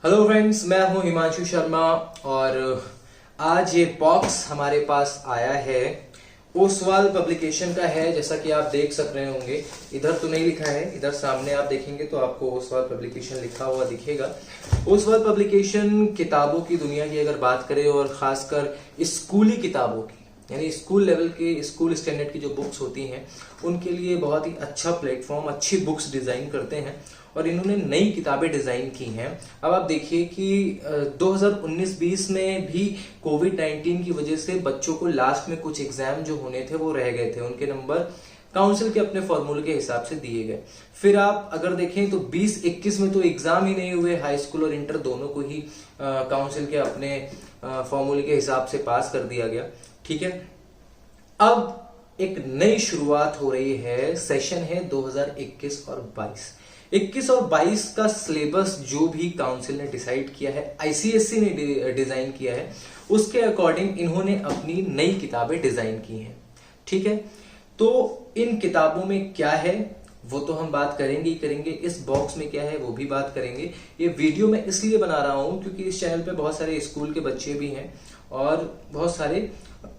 Hello friends, मैं हूं हिमांशु शर्मा और आज ये बॉक्स हमारे पास आया है। ओसवाल पब्लिकेशन का है, जैसा कि आप देख सक रहे होंगे। इधर तो नहीं लिखा है, इधर सामने आप देखेंगे तो आपको ओसवाल पब्लिकेशन लिखा हुआ दिखेगा। ओसवाल पब्लिकेशन किताबों की दुनिया की अगर बात करें और खासकर स्कूली किताबों की, यानी स्कूल लेवल के, स्कूल स्टैंडर्ड की जो बुक्स होती हैं उनके लिए बहुत ही अच्छा प्लेटफॉर्म, अच्छी बुक्स डिजाइन करते हैं और इन्होंने नई किताबें डिजाइन की हैं। अब आप देखिए कि 2019-20 में भी कोविड-19 की वजह से बच्चों को लास्ट में कुछ एग्जाम जो होने थे वो रह गए थे, उनके नंबर काउंसिल के अपने फॉर्मूले के हिसाब से दिए गए। फिर आप अगर देखें तो 20-21 में तो एग्जाम ही नहीं हुए, हाई स्कूल और इंटर दोनों को ही काउंसिल के अपने फॉर्मूले के हिसाब से पास कर दिया गया। ठीक है, अब एक नई शुरुआत हो रही है, सेशन है 2021 और 22। 21 और 22 का सिलेबस जो भी काउंसिल ने डिसाइड किया है, आईसीएसई ने डिजाइन किया है, उसके अकॉर्डिंग इन्होंने अपनी नई किताबें डिजाइन की हैं। ठीक है, तो इन किताबों में क्या है वो तो हम बात करेंगे ही करेंगे, इस बॉक्स में क्या है वो भी बात करेंगे। ये वीडियो मैं इसलिए बना रहा हूं क्योंकि इस चैनल पे बहुत सारे स्कूल के बच्चे भी हैं और बहुत सारे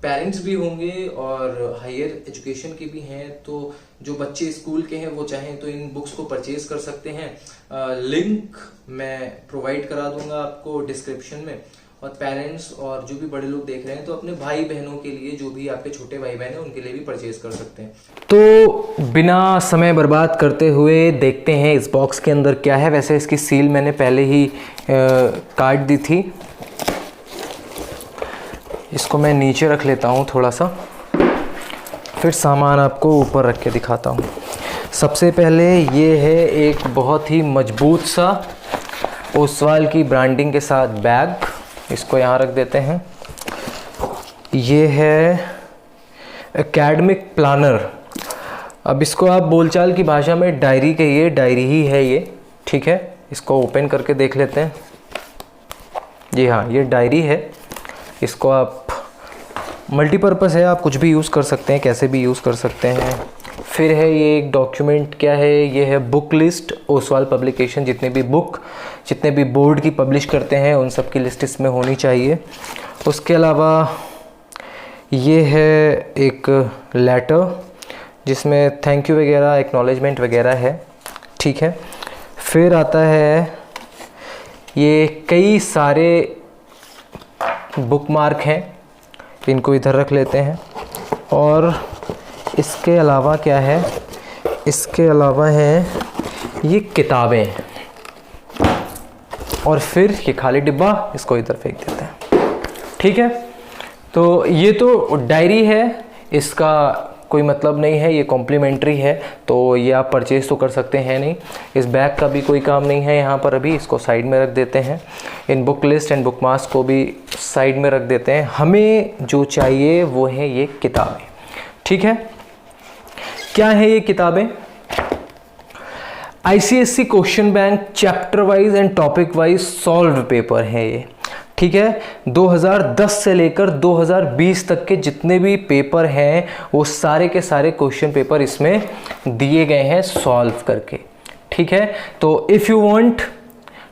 पेरेंट्स भी होंगे और हायर एजुकेशन के भी हैं। तो जो बच्चे स्कूल के हैं वो चाहें तो इन बुक्स को परचेज कर सकते हैं। लिंक मैं प्रोवाइड करा दूंगा आपको डिस्क्रिप्शन में। और पेरेंट्स और जो भी बड़े लोग देख रहे हैं तो अपने भाई बहनों के लिए, जो भी आपके छोटे भाई बहन हैं उनके लिए भी परचेज कर सकते हैं। तो बिना समय बर्बाद करते हुए देखते हैं इस बॉक्स के अंदर क्या है। वैसे इसकी सील मैंने पहले ही काट दी थी। इसको मैं नीचे रख लेता हूँ थोड़ा सा, फिर सामान आपको ऊपर रख के दिखाता हूँ। सबसे पहले ये है एक बहुत ही मजबूत सा ओसवाल की ब्रांडिंग के साथ बैग, इसको यहाँ रख देते हैं। ये है एकेडमिक प्लानर। अब इसको आप बोलचाल की भाषा में डायरी कहिए, डायरी ही है ये। ठीक है, इसको ओपन करके देख लेते हैं। जी हाँ, ये डायरी है। इसको आप मल्टीपर्पज़ है, आप कुछ भी यूज़ कर सकते हैं, कैसे भी यूज़ कर सकते हैं। फिर है ये एक डॉक्यूमेंट, क्या है ये है बुक लिस्ट। ओसवाल पब्लिकेशन जितने भी बोर्ड की पब्लिश करते हैं उन सब की लिस्ट इसमें होनी चाहिए। उसके अलावा ये है एक लेटर जिसमें थैंक यू वगैरह, एक्नॉलेजमेंट वगैरह है। ठीक है, फिर आता है ये कई सारे बुकमार्क हैं, इनको इधर रख लेते हैं। और इसके अलावा क्या है, इसके अलावा है ये किताबें। और फिर ये खाली डिब्बा, इसको इधर फेंक देते हैं। ठीक है, तो ये तो डायरी है, इसका कोई मतलब नहीं है, ये कॉम्प्लीमेंट्री है तो ये आप परचेज तो कर सकते हैं नहीं। इस बैग का भी कोई काम नहीं है यहाँ पर, अभी इसको साइड में रख देते हैं। In book list and book marks को भी साइड में रख देते हैं। हमें जो चाहिए वो है ये किताबें। ठीक है, क्या है ये किताबें? ICSE question bank chapter wise and topic wise solve paper है ये। ठीक है, 2010 से लेकर 2020 तक के जितने भी पेपर हैं वो सारे के सारे क्वेश्चन पेपर इसमें दिए गए हैं सॉल्व करके। ठीक है, तो if you want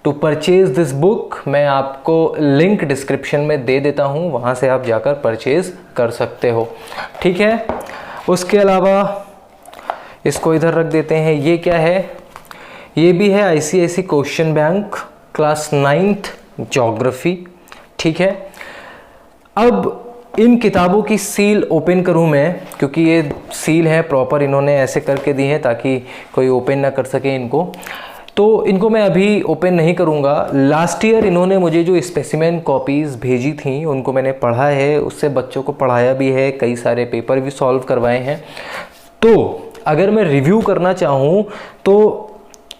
to purchase this book, मैं आपको लिंक डिस्क्रिप्शन में दे देता हूँ, वहाँ से आप जाकर परचेज कर सकते हो। ठीक है, उसके अलावा इसको इधर रख देते हैं। ये क्या है? ये भी है ICSE question bank class 9th geography. ठीक है, अब इन किताबों की सील ओपन करूं मैं, क्योंकि ये सील है प्रॉपर, इन्होंने ऐसे करके दी है ताकि कोई ओपन ना कर सके इनको। तो इनको मैं अभी ओपन नहीं करूंगा। लास्ट ईयर इन्होंने मुझे जो स्पेसिमेन कॉपीज़ भेजी थी उनको मैंने पढ़ा है, उससे बच्चों को पढ़ाया भी है, कई सारे पेपर भी सॉल्व करवाए हैं। तो अगर मैं रिव्यू करना चाहूँ तो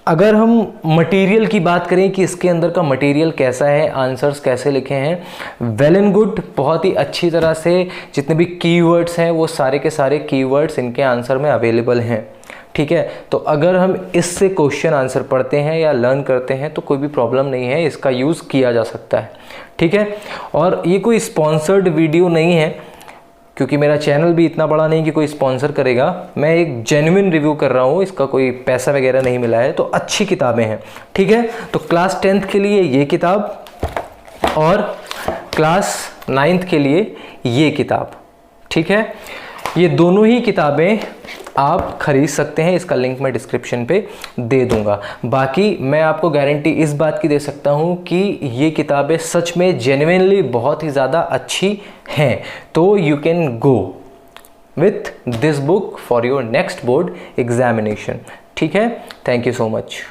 अगर हम मटेरियल की बात करें कि इसके अंदर का मटेरियल कैसा है, आंसर्स कैसे लिखे हैं, वेल एंड गुड, बहुत ही अच्छी तरह से जितने भी कीवर्ड्स हैं वो सारे के सारे कीवर्ड्स इनके आंसर में अवेलेबल हैं। ठीक है, तो अगर हम इससे क्वेश्चन आंसर पढ़ते हैं या लर्न करते हैं तो कोई भी प्रॉब्लम नहीं है, इसका यूज़ किया जा सकता है। ठीक है, और ये कोई स्पॉन्सर्ड वीडियो नहीं है, क्योंकि मेरा चैनल भी इतना बड़ा नहीं कि कोई स्पॉन्सर करेगा, मैं एक जेन्युइन रिव्यू कर रहा हूँ, इसका कोई पैसा वगैरह नहीं मिला है। तो अच्छी किताबें हैं, ठीक है। तो क्लास 10th के लिए ये किताब और क्लास 9th के लिए ये किताब, ठीक है। ये दोनों ही किताबें आप खरीद सकते हैं, इसका लिंक मैं डिस्क्रिप्शन पे दे दूंगा। बाकी मैं आपको गारंटी इस बात की दे सकता हूं कि ये किताबें सच में जेन्युइनली बहुत ही ज़्यादा अच्छी हैं। तो you can go with this book for your next board examination, ठीक है। Thank you so much.